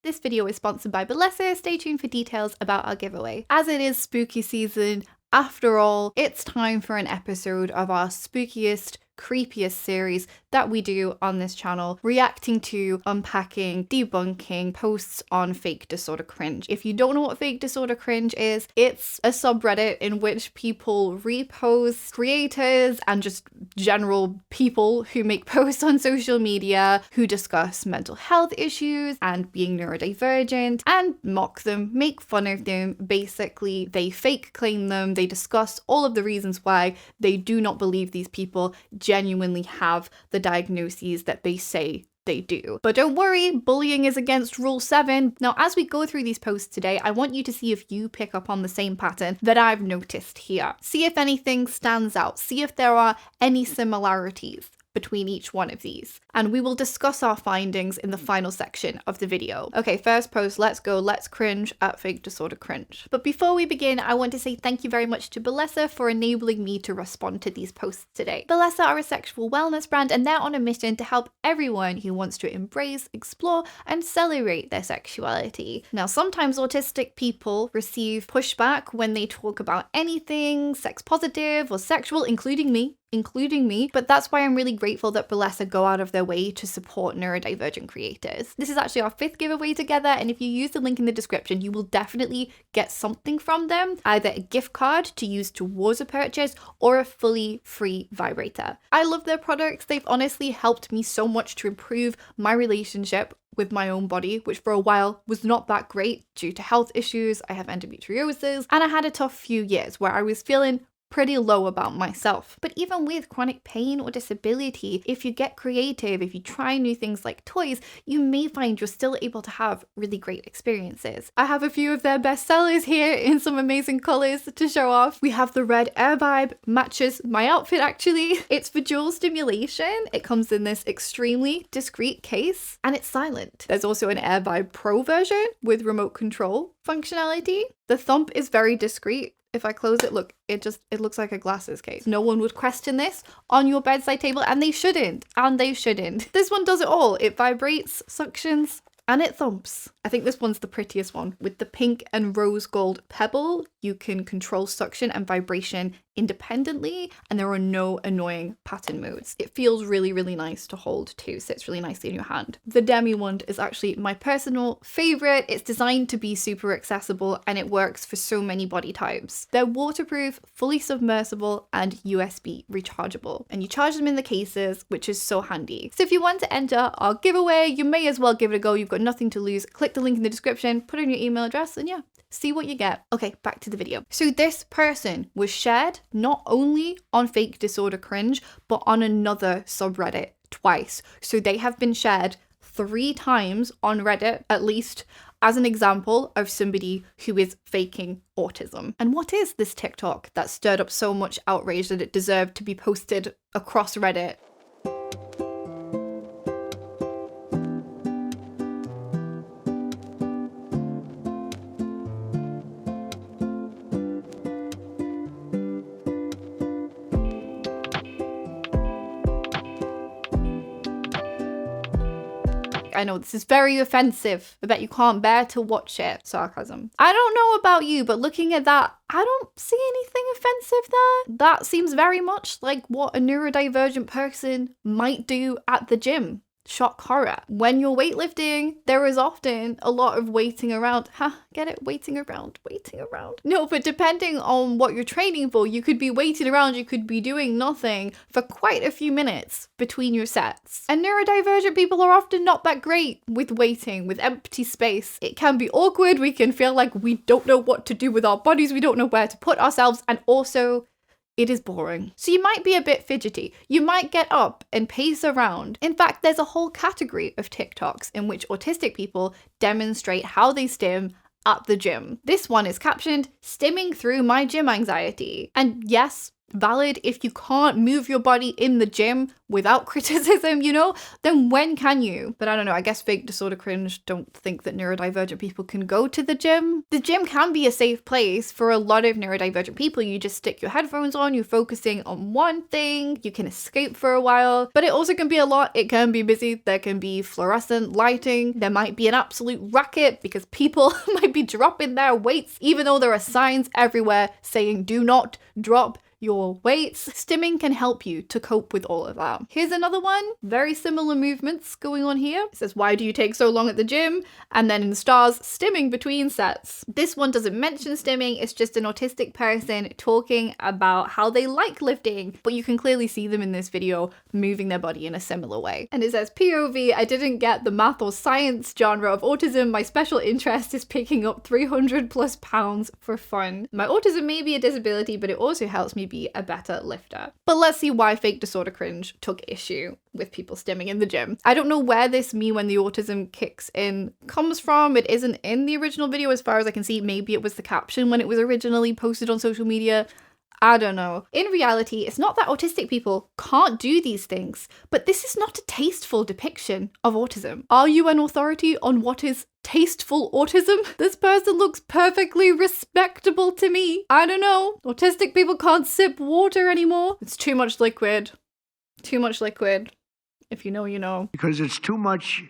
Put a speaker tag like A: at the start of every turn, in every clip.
A: This video is sponsored by Bellesa. Stay tuned for details about our giveaway. As it is spooky season, after all, it's time for an episode of our spookiest, creepiest series that we do on this channel, reacting to, unpacking, debunking posts on fake disorder cringe. If you don't know what fake disorder cringe is, it's a subreddit in which people repost creators and just general people who make posts on social media who discuss mental health issues and being neurodivergent and mock them, make fun of them. Basically, they fake claim them, they discuss all of the reasons why they do not believe these people genuinely have the diagnoses that they say they do. But don't worry, bullying is against Rule 7. Now, as we go through these posts today, I want you to see if you pick up on the same pattern that I've noticed here. See if anything stands out. See if there are any similarities between each one of these. And we will discuss our findings in the final section of the video. Okay, first post, let's go. Let's cringe at fake disorder cringe. But before we begin, I want to say thank you very much to Bellesa for enabling me to respond to these posts today. Bellesa are a sexual wellness brand and they're on a mission to help everyone who wants to embrace, explore, and celebrate their sexuality. Now, sometimes autistic people receive pushback when they talk about anything sex positive or sexual, including me, but that's why I'm really grateful that Bellesa go out of their way to support neurodivergent creators. This is actually our 5th giveaway together, and if you use the link in the description, you will definitely get something from them, either a gift card to use towards a purchase or a fully free vibrator. I love their products. They've honestly helped me so much to improve my relationship with my own body, which for a while was not that great due to health issues. I have endometriosis, and I had a tough few years where I was feeling pretty low about myself. But even with chronic pain or disability, if you get creative, if you try new things like toys, you may find you're still able to have really great experiences. I have a few of their best sellers here in some amazing colors to show off. We have the red Air Vibe, matches my outfit actually. It's for dual stimulation. It comes in this extremely discreet case and it's silent. There's also an Air Vibe Pro version with remote control functionality. The thump is very discreet. If I close it, look, it looks like a glasses case. No one would question this on your bedside table, and they shouldn't. This one does it all. It vibrates, suctions, and it thumps. I think this one's the prettiest one. With the pink and rose gold pebble, you can control suction and vibration independently, and there are no annoying pattern modes. It feels really, really nice to hold too, sits really nicely in your hand. The Demi one is actually my personal favorite. It's designed to be super accessible and it works for so many body types. They're waterproof, fully submersible, and USB rechargeable. And you charge them in the cases, which is so handy. So if you want to enter our giveaway, you may as well give it a go. You've got nothing to lose. Click the link in the description, put in your email address, and yeah, see what you get. Okay, back to the video. So this person was shared not only on fake disorder cringe, but on another subreddit twice. So they have been shared 3 times on Reddit, at least, as an example of somebody who is faking autism. And what is this TikTok that stirred up so much outrage that it deserved to be posted across Reddit? I know this is very offensive. I bet you can't bear to watch it. Sarcasm. I don't know about you, but looking at that, I don't see anything offensive there. That seems very much like what a neurodivergent person might do at the gym. Shock horror. When you're weightlifting, there is often a lot of waiting around. Get it? Waiting around. No, but depending on what you're training for, you could be waiting around, you could be doing nothing for quite a few minutes between your sets. And neurodivergent people are often not that great with waiting, with empty space. It can be awkward. We can feel like we don't know what to do with our bodies. We don't know where to put ourselves. And also, it is boring. So you might be a bit fidgety. You might get up and pace around. In fact, there's a whole category of TikToks in which autistic people demonstrate how they stim at the gym. This one is captioned, "Stimming through my gym anxiety." And yes, valid. If you can't move your body in the gym without criticism, you know, then when can you? But I don't know, I guess fake disorder cringe don't think that neurodivergent people can go to the gym. The gym can be a safe place for a lot of neurodivergent people. You just stick your headphones on, you're focusing on one thing, you can escape for a while, but it also can be a lot. It can be busy, there can be fluorescent lighting, there might be an absolute racket because people might be dropping their weights, even though there are signs everywhere saying do not drop your weights. Stimming can help you to cope with all of that. Here's another one. Very similar movements going on here. It says, why do you take so long at the gym? And then in stars, stimming between sets. This one doesn't mention stimming. It's just an autistic person talking about how they like lifting, but you can clearly see them in this video moving their body in a similar way. And it says, POV, I didn't get the math or science genre of autism. My special interest is picking up 300 plus pounds for fun. My autism may be a disability, but it also helps me be a better lifter. But let's see why fake disorder cringe took issue with people stimming in the gym. I don't know where this me when the autism kicks in comes from. It isn't in the original video as far as I can see. Maybe it was the caption when it was originally posted on social media. I don't know. In reality, it's not that autistic people can't do these things, but this is not a tasteful depiction of autism. Are you an authority on what is tasteful autism? This person looks perfectly respectable to me. I don't know. Autistic people can't sip water anymore. It's too much liquid. Too much liquid. If you know, you know.
B: Because it's too much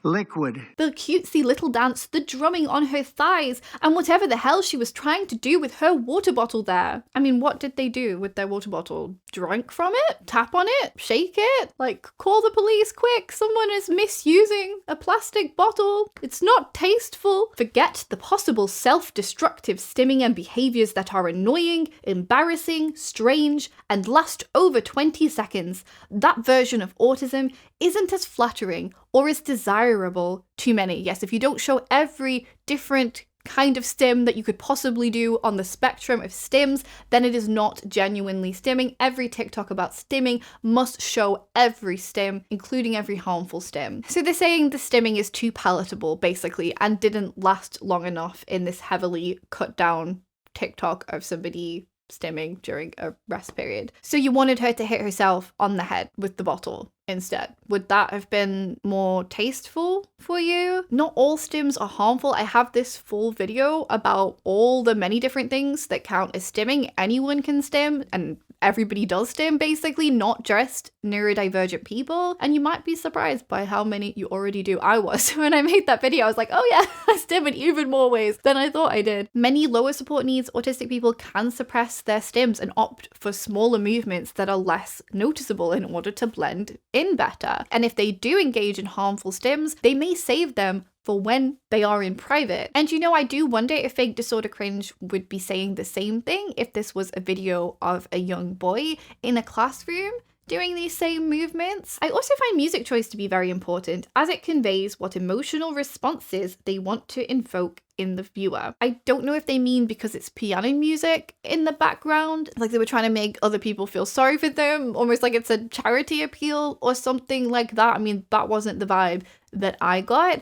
B: liquid.
A: The cutesy little dance, the drumming on her thighs, and whatever the hell she was trying to do with her water bottle there. I mean, what did they do with their water bottle? Drink from it? Tap on it? Shake it? Like, call the police quick, someone is misusing a plastic bottle. It's not tasteful. Forget the possible self-destructive stimming and behaviors that are annoying, embarrassing, strange, and last over 20 seconds. That version of autism isn't as flattering or as desirable to many. Yes, if you don't show every different kind of stim that you could possibly do on the spectrum of stims, then it is not genuinely stimming. Every TikTok about stimming must show every stim, including every harmful stim. So they're saying the stimming is too palatable, basically, and didn't last long enough in this heavily cut down TikTok of somebody stimming during a rest period. So you wanted her to hit herself on the head with the bottle instead. Would that have been more tasteful for you? Not all stims are harmful. I have this full video about all the many different things that count as stimming. Anyone can stim, and everybody does stim, basically, not just neurodivergent people. And you might be surprised by how many you already do. I was. When I made that video, I was like, oh yeah, I stim in even more ways than I thought I did. Many lower support needs autistic people can suppress their stims and opt for smaller movements that are less noticeable in order to blend in better. And if they do engage in harmful stims, they may save them for when they are in private. And you know, I do wonder if fake disorder cringe would be saying the same thing if this was a video of a young boy in a classroom doing these same movements. I also find music choice to be very important, as it conveys what emotional responses they want to invoke in the viewer. I don't know if they mean because it's piano music in the background, like they were trying to make other people feel sorry for them, almost like it's a charity appeal or something like that. I mean, that wasn't the vibe that I got.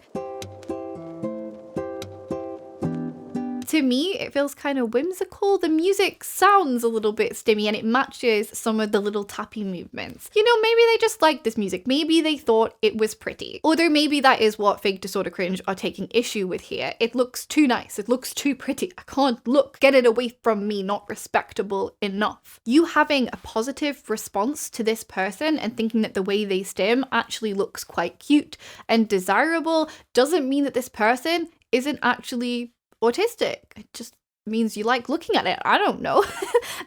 A: To me, it feels kind of whimsical. The music sounds a little bit stimmy and it matches some of the little tappy movements. You know, maybe they just liked this music. Maybe they thought it was pretty. Although maybe that is what fake disorder cringe are taking issue with here. It looks too nice. It looks too pretty. I can't look. Get it away from me. Not respectable enough. You having a positive response to this person and thinking that the way they stim actually looks quite cute and desirable doesn't mean that this person isn't actually autistic. It just means you like looking at it. I don't know.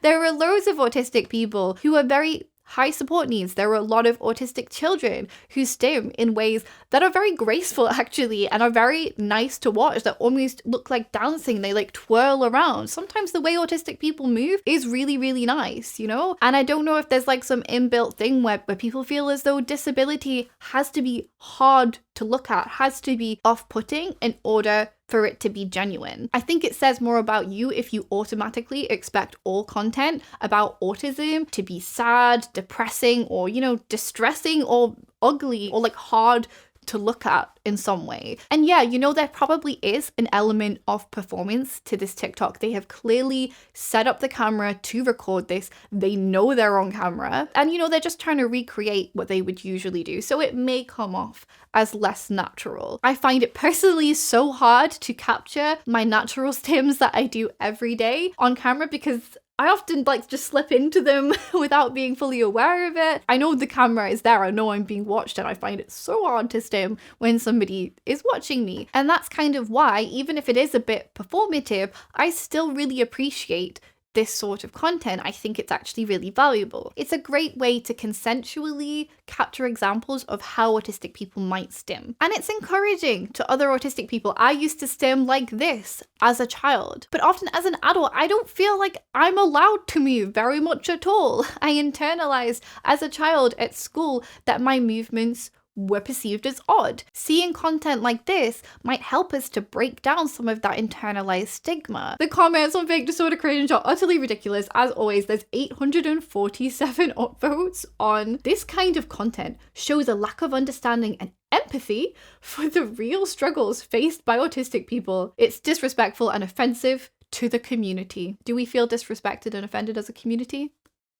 A: There are loads of autistic people who are very high support needs. There are a lot of autistic children who stim in ways that are very graceful actually and are very nice to watch, that almost look like dancing. They like twirl around. Sometimes the way autistic people move is really, really nice, you know? And I don't know if there's like some inbuilt thing where people feel as though disability has to be hard to look at, has to be off-putting in order for it to be genuine. I think it says more about you if you automatically expect all content about autism to be sad, depressing, or, you know, distressing or ugly or like hard to look at in some way. And yeah, you know, there probably is an element of performance to this TikTok. They have clearly set up the camera to record this. They know they're on camera. And, you know, they're just trying to recreate what they would usually do. So it may come off as less natural. I find it personally so hard to capture my natural stims that I do every day on camera because I often like just slip into them without being fully aware of it. I know the camera is there, I know I'm being watched, and I find it so hard to stim when somebody is watching me. And that's kind of why, even if it is a bit performative, I still really appreciate this sort of content. I think it's actually really valuable. It's a great way to consensually capture examples of how autistic people might stim. And it's encouraging to other autistic people. I used to stim like this as a child, but often as an adult, I don't feel like I'm allowed to move very much at all. I internalized as a child at school that my movements were perceived as odd. Seeing content like this might help us to break down some of that internalized stigma. The comments on Fake Disorder Cringe are utterly ridiculous. As always, there's 847 upvotes on this kind of content. Shows a lack of understanding and empathy for the real struggles faced by autistic people. It's disrespectful and offensive to the community. Do we feel disrespected and offended as a community?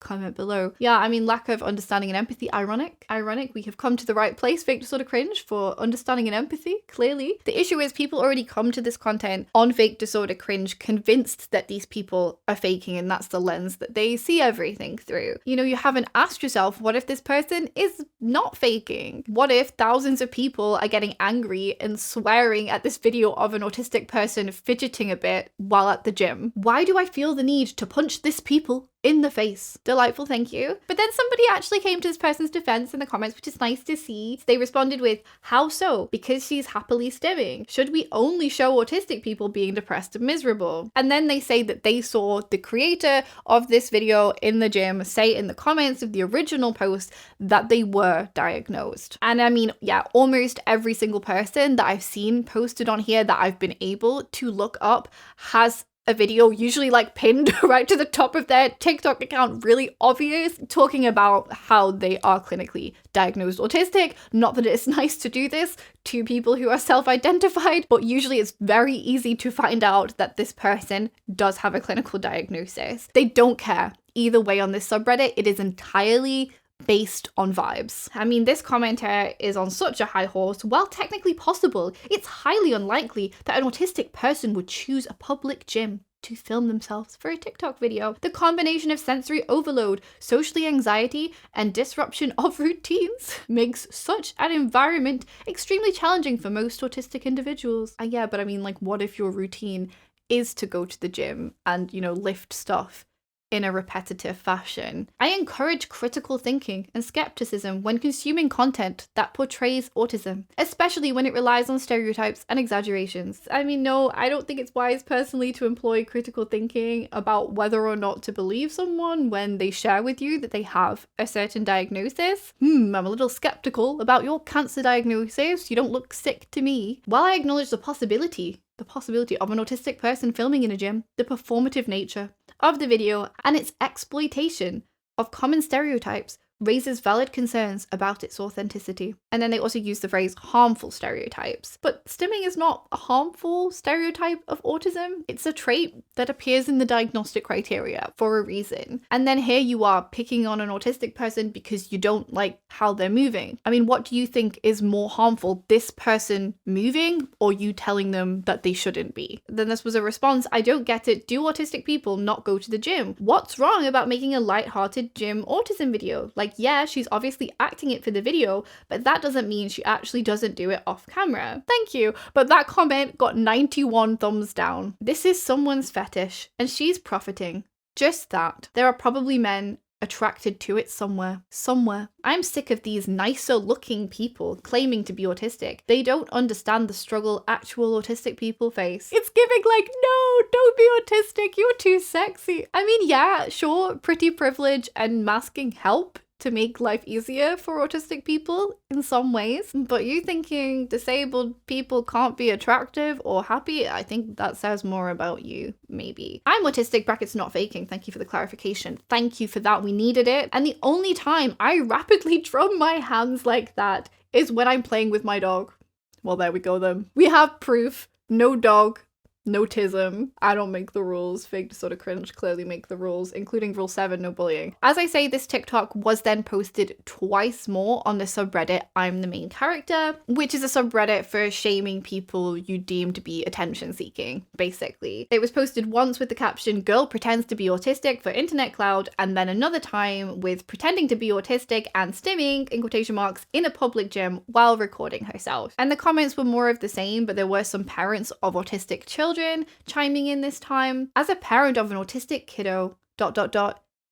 A: Comment below. Yeah, I mean, lack of understanding and empathy. Ironic. We have come to the right place, Fake Disorder Cringe, for understanding and empathy, clearly. The issue is people already come to this content on Fake Disorder Cringe convinced that these people are faking, and that's the lens that they see everything through. You know, you haven't asked yourself, what if this person is not faking? What if thousands of people are getting angry and swearing at this video of an autistic person fidgeting a bit while at the gym? Why do I feel the need to punch this people in the face? Delightful, thank you. But then somebody actually came to this person's defense in the comments, which is nice to see. They responded with, how so? Because she's happily stimming. Should we only show autistic people being depressed and miserable? And then they say that they saw the creator of this video in the gym say in the comments of the original post that they were diagnosed. And I mean, yeah, almost every single person that I've seen posted on here that I've been able to look up has a video usually like pinned right to the top of their TikTok account, really obvious, talking about how they are clinically diagnosed autistic. Not that it's nice to do this to people who are self-identified, but usually it's very easy to find out that this person does have a clinical diagnosis. They don't care either way on this subreddit. It is entirely based on vibes. I mean, this commenter is on such a high horse. While technically possible, it's highly unlikely that an autistic person would choose a public gym to film themselves for a TikTok video. The combination of sensory overload, social anxiety, and disruption of routines makes such an environment extremely challenging for most autistic individuals. Yeah, but I mean, like, what if your routine is to go to the gym and, you know, lift stuff in a repetitive fashion? I encourage critical thinking and skepticism when consuming content that portrays autism, especially when it relies on stereotypes and exaggerations. I mean, no, I don't think it's wise personally to employ critical thinking about whether or not to believe someone when they share with you that they have a certain diagnosis. I'm a little skeptical about your cancer diagnosis. You don't look sick to me. While I acknowledge the possibility of an autistic person filming in a gym, the performative nature of the video and its exploitation of common stereotypes raises valid concerns about its authenticity. And then they also use the phrase harmful stereotypes. But stimming is not a harmful stereotype of autism. It's a trait that appears in the diagnostic criteria for a reason. And then here you are picking on an autistic person because you don't like how they're moving. I mean, what do you think is more harmful, this person moving or you telling them that they shouldn't be? Then this was a response, I don't get it. Do autistic people not go to the gym? What's wrong about making a light-hearted gym autism video? Like, yeah, she's obviously acting it for the video, but that doesn't mean she actually doesn't do it off camera. Thank you, but that comment got 91 thumbs down. This is someone's fetish, and she's profiting. Just that. There are probably men attracted to it somewhere. I'm sick of these nicer looking people claiming to be autistic. They don't understand the struggle actual autistic people face. It's giving like, no, don't be autistic, you're too sexy. I mean, yeah, sure, pretty privilege and masking help to make life easier for autistic people in some ways, but you thinking disabled people can't be attractive or happy, I think that says more about you, maybe. I'm autistic, brackets not faking. Thank you for the clarification. Thank you for that, we needed it. And the only time I rapidly drum my hands like that is when I'm playing with my dog. Well, there we go then. We have proof. No dog. No autism. I don't make the rules. Fake disorder cringe clearly make the rules, including rule 7, no bullying. As I say, this TikTok was then posted twice more on the subreddit I'm the main character, which is a subreddit for shaming people you deem to be attention seeking, basically. It was posted once with the caption, "Girl pretends to be autistic for internet cloud," and then another time with pretending to be autistic and stimming, in quotation marks, in a public gym while recording herself. And the comments were more of the same, but there were some parents of autistic children chiming in this time. As a parent of an autistic kiddo, ...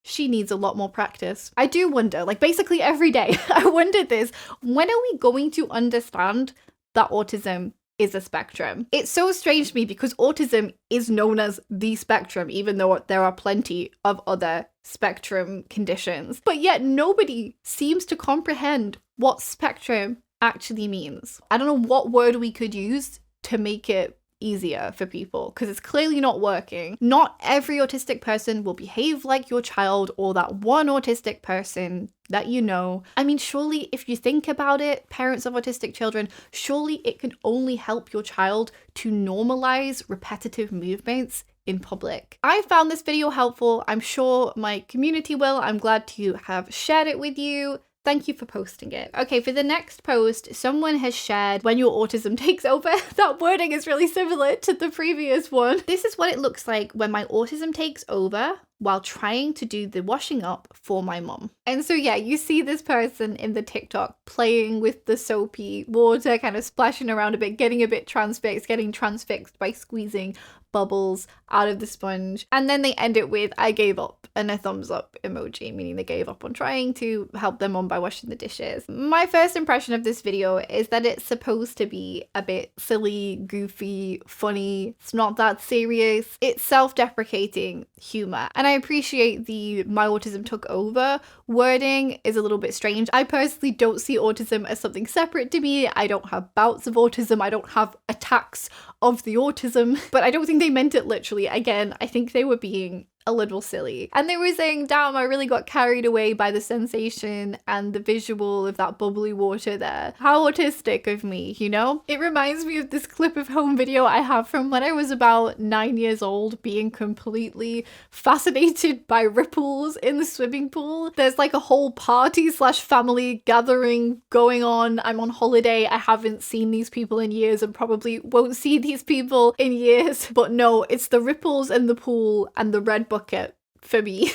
A: she needs a lot more practice. I do wonder, like basically every day, I wondered this, when are we going to understand that autism is a spectrum? It's so strange to me because autism is known as the spectrum, even though there are plenty of other spectrum conditions. But yet nobody seems to comprehend what spectrum actually means. I don't know what word we could use to make it easier for people, because it's clearly not working. Not every autistic person will behave like your child or that one autistic person that you know. I mean, surely if you think about it, parents of autistic children, surely it can only help your child to normalize repetitive movements in public. I found this video helpful. I'm sure my community will. I'm glad to have shared it with you. Thank you for posting it. Okay, for the next post, someone has shared "when your autism takes over." That wording is really similar to the previous one. "This is what it looks like when my autism takes over while trying to do the washing up for my mom." And so yeah, you see this person in the TikTok playing with the soapy water, kind of splashing around a bit, getting transfixed by squeezing bubbles out of the sponge. And then they end it with "I gave up," and a thumbs up emoji, meaning they gave up on trying to help their mom by washing the dishes. My first impression of this video is that it's supposed to be a bit silly, goofy, funny. It's not that serious. It's self-deprecating humor. And I appreciate the "my autism took over" wording is a little bit strange. I personally don't see autism as something separate to me. I don't have bouts of autism. I don't have attacks of the autism, but I don't think they meant it literally. Again, I think they were being a little silly. And they were saying, damn, I really got carried away by the sensation and the visual of that bubbly water there. How autistic of me, you know? It reminds me of this clip of home video I have from when I was about 9 years old, being completely fascinated by ripples in the swimming pool. There's like a whole party/family gathering going on. I'm on holiday. I haven't seen these people in years and probably won't see these people in years. But no, it's the ripples in the pool and the red bucket for me.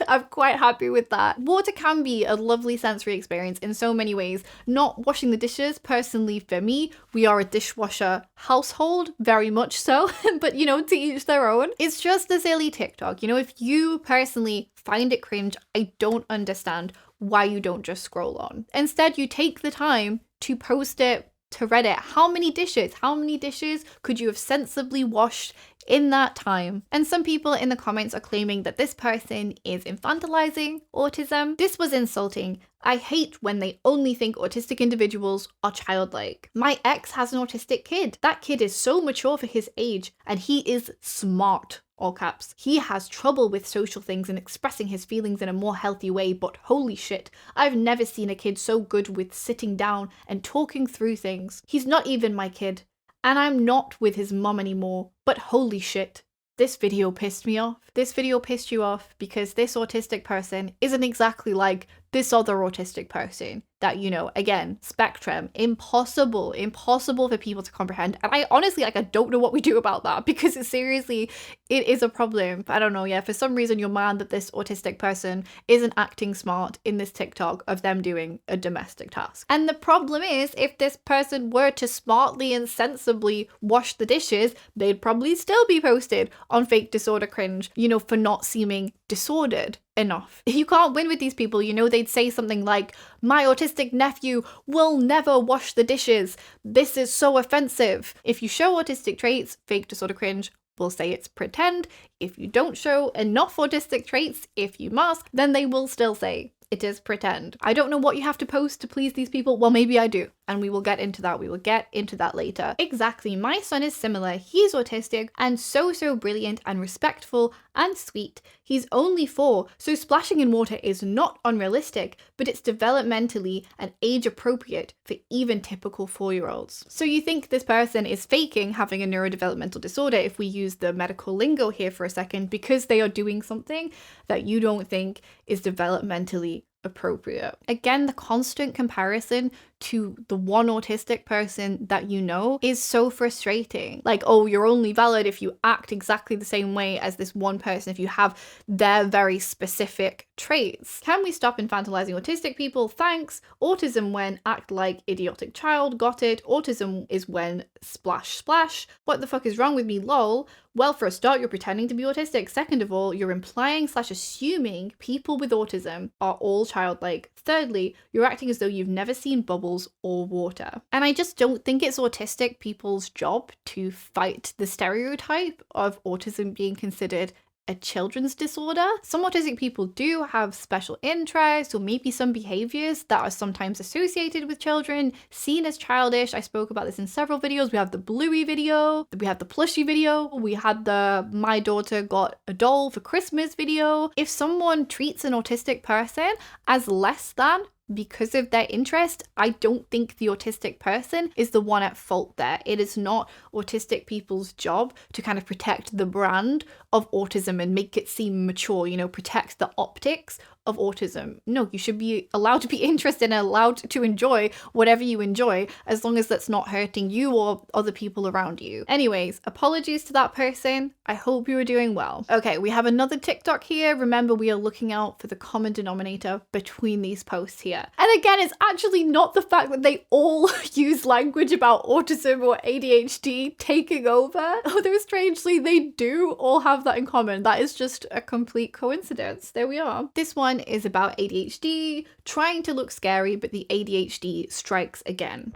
A: I'm quite happy with that. Water can be a lovely sensory experience in so many ways. Not washing the dishes, personally for me, we are a dishwasher household, very much so, but you know, to each their own. It's just a silly TikTok. You know, if you personally find it cringe, I don't understand why you don't just scroll on. Instead, you take the time to post it to Reddit. How many dishes could you have sensibly washed in that time? And some people in the comments are claiming that this person is infantilizing autism. This was insulting. I hate when they only think autistic individuals are childlike. My ex has an autistic kid. That kid is so mature for his age, and he is smart. All caps. He has trouble with social things and expressing his feelings in a more healthy way, but holy shit, I've never seen a kid so good with sitting down and talking through things. He's not even my kid, and I'm not with his mum anymore, but holy shit. This video pissed me off. This video pissed you off because this autistic person isn't exactly like this other autistic person that, you know, again, spectrum, impossible for people to comprehend. And I honestly, like, I don't know what we do about that because it is a problem. I don't know, yeah, for some reason you're mad that this autistic person isn't acting smart in this TikTok of them doing a domestic task. And the problem is, if this person were to smartly and sensibly wash the dishes, they'd probably still be posted on fake disorder cringe, you know, for not seeming disordered enough. If you can't win with these people, you know, they'd say something like, my autistic nephew will never wash the dishes. This is so offensive. If you show autistic traits, fake disorder cringe will say it's pretend. If you don't show enough autistic traits, if you mask, then they will still say it is pretend. I don't know what you have to post to please these people. Well, maybe I do. And we will get into that. We will get into that later. Exactly. My son is similar. He's autistic and so brilliant and respectful and sweet. He's only 4, so splashing in water is not unrealistic, but it's developmentally and age appropriate for even typical 4-year-olds. So you think this person is faking having a neurodevelopmental disorder, if we use the medical lingo here for a second, because they are doing something that you don't think is developmentally appropriate. Again, the constant comparison to the one autistic person that you know is so frustrating. Like, oh, you're only valid if you act exactly the same way as this one person, if you have their very specific traits. Can we stop infantilizing autistic people? Thanks. Autism when act like idiotic child. Got it. Autism is when splash splash. What the fuck is wrong with me? Lol. Well, for a start, you're pretending to be autistic. Second of all, you're implying / assuming people with autism are all childlike. Thirdly, you're acting as though you've never seen bubbles or water. And I just don't think it's autistic people's job to fight the stereotype of autism being considered a children's disorder. Some autistic people do have special interests or maybe some behaviors that are sometimes associated with children, seen as childish. I spoke about this in several videos. We have the Bluey video, we have the plushie video, we had the my daughter got a doll for Christmas video. If someone treats an autistic person as less than because of their interest, I don't think the autistic person is the one at fault there. It is not autistic people's job to kind of protect the brand of autism and make it seem mature, you know, protect the optics of autism. No, you should be allowed to be interested and allowed to enjoy whatever you enjoy, as long as that's not hurting you or other people around you. Anyways, apologies to that person. I hope you are doing well. Okay, we have another TikTok here. Remember, we are looking out for the common denominator between these posts here. And again, it's actually not the fact that they all use language about autism or ADHD taking over, although strangely they do all have that in common. That is just a complete coincidence. There we are. This one is about ADHD, trying to look scary, but the ADHD strikes again.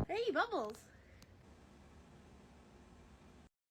C: Hey, Bubbles.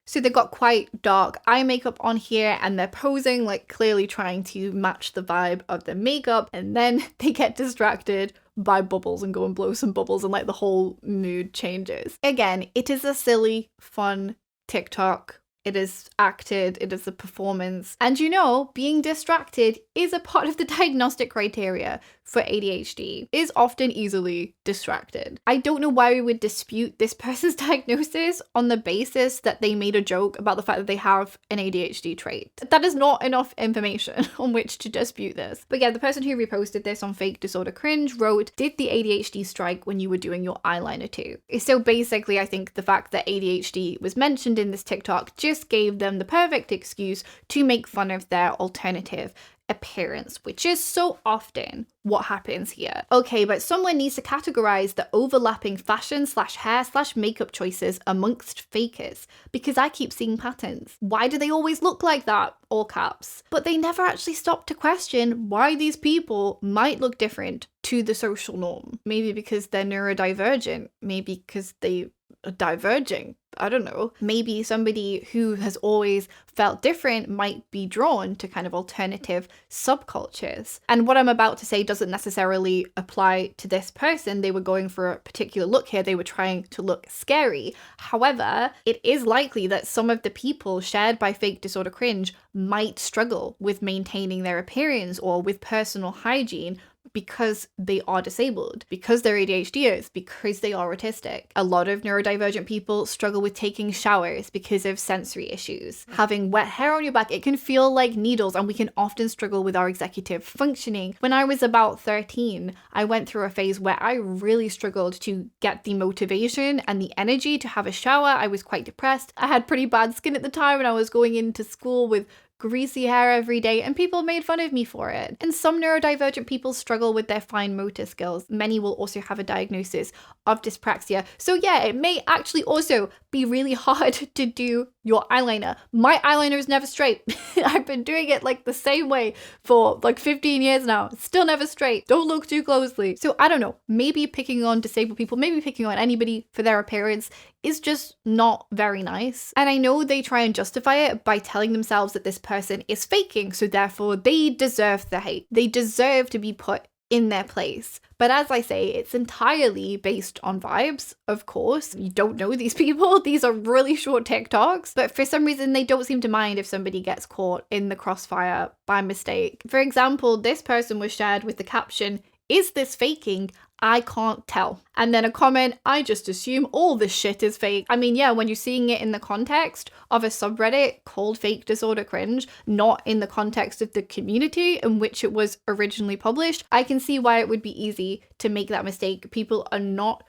A: So they got quite dark eye makeup on here and they're posing, like clearly trying to match the vibe of the makeup, and then they get distracted by bubbles and go and blow some bubbles and like the whole mood changes. Again, it is a silly, fun TikTok. It is acted, it is a performance. And you know, being distracted is a part of the diagnostic criteria for ADHD, is often easily distracted. I don't know why we would dispute this person's diagnosis on the basis that they made a joke about the fact that they have an ADHD trait. That is not enough information on which to dispute this. But yeah, the person who reposted this on Fake Disorder Cringe wrote, "Did the ADHD strike when you were doing your eyeliner too?" So basically, I think the fact that ADHD was mentioned in this TikTok just gave them the perfect excuse to make fun of their alternative appearance, which is so often what happens here. Okay, but someone needs to categorize the overlapping fashion / hair / makeup choices amongst fakers, because I keep seeing patterns. Why do they always look like that? All caps. But they never actually stop to question why these people might look different to the social norm. Maybe because they're neurodivergent, maybe because they are diverging. I don't know. Maybe somebody who has always felt different might be drawn to kind of alternative subcultures. And what I'm about to say doesn't necessarily apply to this person. They were going for a particular look here. They were trying to look scary. However, it is likely that some of the people shared by Fake Disorder Cringe might struggle with maintaining their appearance or with personal hygiene because they are disabled, because they're ADHDers, because they are autistic. A lot of neurodivergent people struggle with taking showers because of sensory issues. Having wet hair on your back, it can feel like needles, and we can often struggle with our executive functioning. When I was about 13, I went through a phase where I really struggled to get the motivation and the energy to have a shower. I was quite depressed. I had pretty bad skin at the time, and I was going into school with greasy hair every day, and people made fun of me for it. And some neurodivergent people struggle with their fine motor skills. Many will also have a diagnosis of dyspraxia. So yeah, it may actually also be really hard to do your eyeliner. My eyeliner is never straight. I've been doing it like the same way for like 15 years now. It's still never straight. Don't look too closely. So I don't know, maybe picking on disabled people, maybe picking on anybody for their appearance is just not very nice. And I know they try and justify it by telling themselves that this person is faking, so therefore they deserve the hate. They deserve to be put in their place. But as I say, it's entirely based on vibes, of course. You don't know these people. These are really short TikToks, but for some reason they don't seem to mind if somebody gets caught in the crossfire by mistake. For example, this person was shared with the caption, "Is this faking? I can't tell." And then a comment, "I just assume all this shit is fake." I mean, yeah, when you're seeing it in the context of a subreddit called Fake Disorder Cringe, not in the context of the community in which it was originally published, I can see why it would be easy to make that mistake. People are not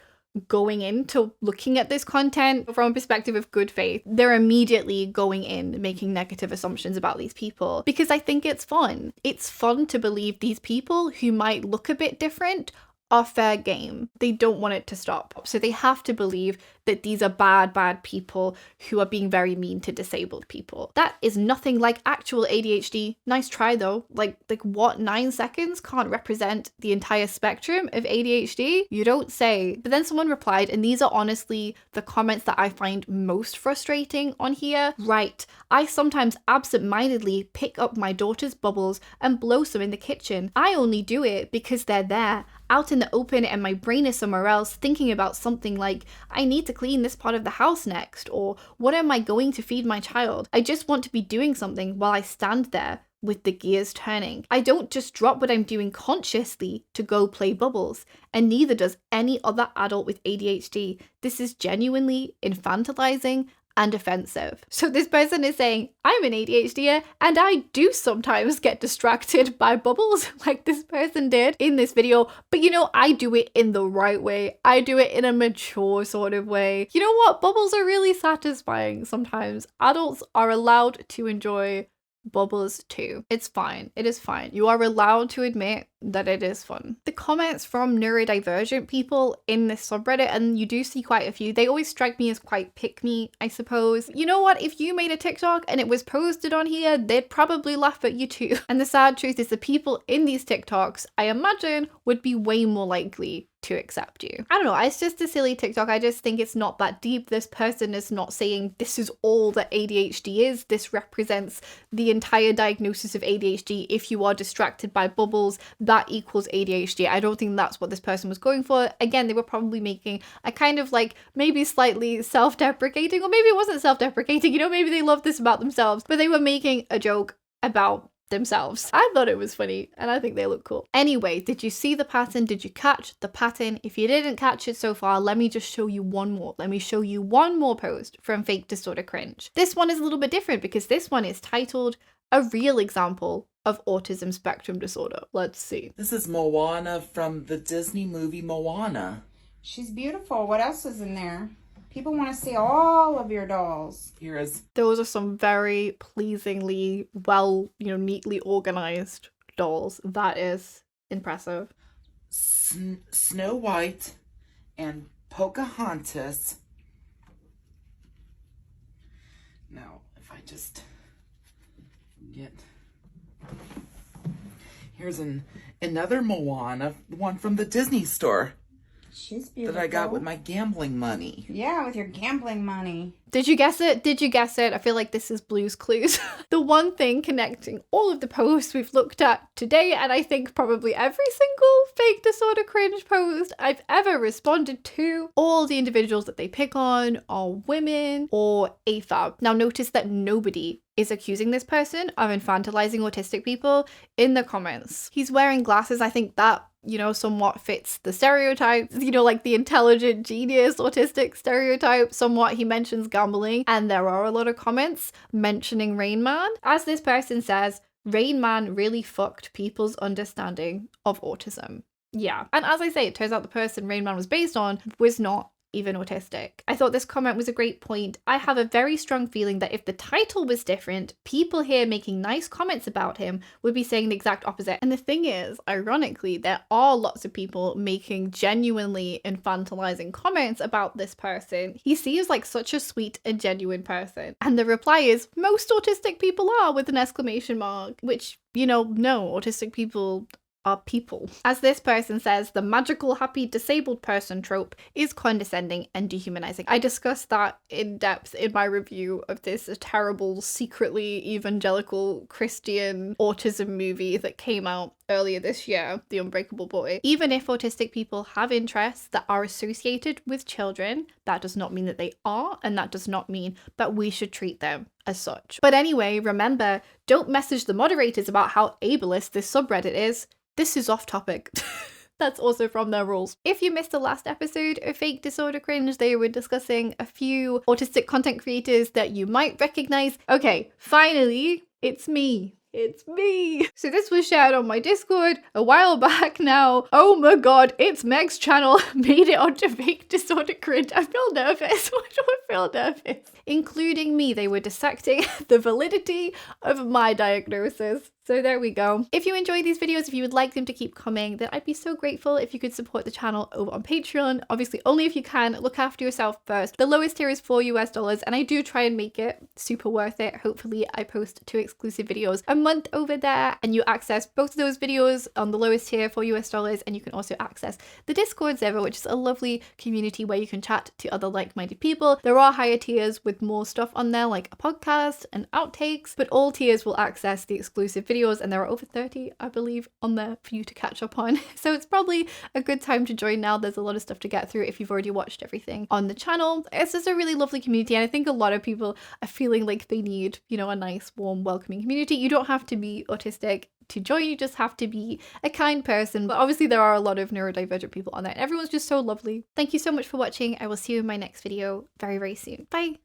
A: going into looking at this content from a perspective of good faith. They're immediately going in making negative assumptions about these people because I think it's fun. It's fun to believe these people who might look a bit different are fair game. They don't want it to stop. So they have to believe that these are bad people who are being very mean to disabled people. That is nothing like actual ADHD. Nice try though. Like what, 9 seconds can't represent the entire spectrum of ADHD? You don't say. But then someone replied, and these are honestly the comments that I find most frustrating on here. Right. I sometimes absentmindedly pick up my daughter's bubbles and blow some in the kitchen. I only do it because they're there, out in the open, and my brain is somewhere else thinking about something like, I need to clean this part of the house next, or what am I going to feed my child? I just want to be doing something while I stand there with the gears turning. I don't just drop what I'm doing consciously to go play bubbles, and neither does any other adult with ADHD. This is genuinely infantilizing and offensive. So this person is saying, I'm an ADHDer and I do sometimes get distracted by bubbles like this person did in this video, but you know, I do it in the right way. I do it in a mature sort of way. You know what? Bubbles are really satisfying sometimes. Adults are allowed to enjoy bubbles too. It's fine. It is fine. You are allowed to admit that it is fun. The comments from neurodivergent people in this subreddit, and you do see quite a few, they always strike me as quite pick-me, I suppose. You know what? If you made a TikTok and it was posted on here, they'd probably laugh at you too. And the sad truth is the people in these TikToks, I imagine, would be way more likely to accept you. I don't know, it's just a silly TikTok. I just think it's not that deep. This person is not saying this is all that ADHD is. This represents the entire diagnosis of ADHD. If you are distracted by bubbles, that equals ADHD. I don't think that's what this person was going for. Again, they were probably making a kind of like maybe slightly self-deprecating, or maybe it wasn't self-deprecating, you know, maybe they love this about themselves, but they were making a joke about themselves. I thought it was funny and I think they look cool. Anyway, did you see the pattern? Did you catch the pattern? If you didn't catch it so far, let me just show you one more. Let me show you one more post from Fake Disorder Cringe. This one is a little bit different because this one is titled A Real Example of Autism Spectrum Disorder. Let's see.
C: This is Moana from the Disney movie Moana.
D: She's beautiful. What else is in there? People want to see all of your dolls.
C: Here is...
A: Those are some very pleasingly, well, neatly organized dolls. That is impressive.
C: Snow White and Pocahontas. Now, if I just get... Here's another Moana, one from the Disney store.
D: She's beautiful.
C: That I got with my gambling money.
D: Yeah, with your gambling money.
A: Did you guess it? Did you guess it? I feel like this is Blue's Clues. The one thing connecting all of the posts we've looked at today, and I think probably every single Fake Disorder Cringe post I've ever responded to, all the individuals that they pick on are women or AFAB. Now notice that nobody is accusing this person of infantilizing autistic people in the comments. He's wearing glasses. I think that somewhat fits the stereotype, like the intelligent genius autistic stereotype. Somewhat he mentions gambling, and there are a lot of comments mentioning Rain Man. As this person says, Rain Man really fucked people's understanding of autism. Yeah. And as I say, it turns out the person Rain Man was based on was not even autistic. I thought this comment was a great point. I have a very strong feeling that if the title was different, people here making nice comments about him would be saying the exact opposite. And the thing is, ironically, there are lots of people making genuinely infantilizing comments about this person. He seems like such a sweet and genuine person. And the reply is, most autistic people are, with an exclamation mark, which, no, autistic people are people. As this person says, the magical, happy, disabled person trope is condescending and dehumanizing. I discussed that in depth in my review of this terrible, secretly evangelical Christian autism movie that came out earlier this year, The Unbreakable Boy. Even if autistic people have interests that are associated with children, that does not mean that they are, and that does not mean that we should treat them as such. But anyway, remember, don't message the moderators about how ableist this subreddit is. This is off topic. That's also from their rules. If you missed the last episode of Fake Disorder Cringe, they were discussing a few autistic content creators that you might recognize. Okay, finally, it's me. It's me. So this was shared on my Discord a while back now. Oh my god, it's Meg's channel. Made it onto Fake Disorder Cringe. I feel nervous. Why do I feel nervous? Including me, they were dissecting the validity of my diagnosis. So there we go. If you enjoy these videos, if you would like them to keep coming, then I'd be so grateful if you could support the channel over on Patreon. Obviously, only if you can. Look after yourself first. The lowest tier is $4 and I do try and make it super worth it. Hopefully, I post 2 exclusive videos a month over there and you access both of those videos on the lowest tier $4 and you can also access the Discord server, which is a lovely community where you can chat to other like-minded people. There are higher tiers with more stuff on there like a podcast and outtakes, but all tiers will access the exclusive videos and there are over 30, I believe, on there for you to catch up on. So it's probably a good time to join now. There's a lot of stuff to get through if you've already watched everything on the channel. It's just a really lovely community and I think a lot of people are feeling like they need, you know, a nice, warm, welcoming community. You don't have to be autistic to join, you just have to be a kind person. But obviously there are a lot of neurodivergent people on there and everyone's just so lovely. Thank you so much for watching. I will see you in my next video very, very soon. Bye.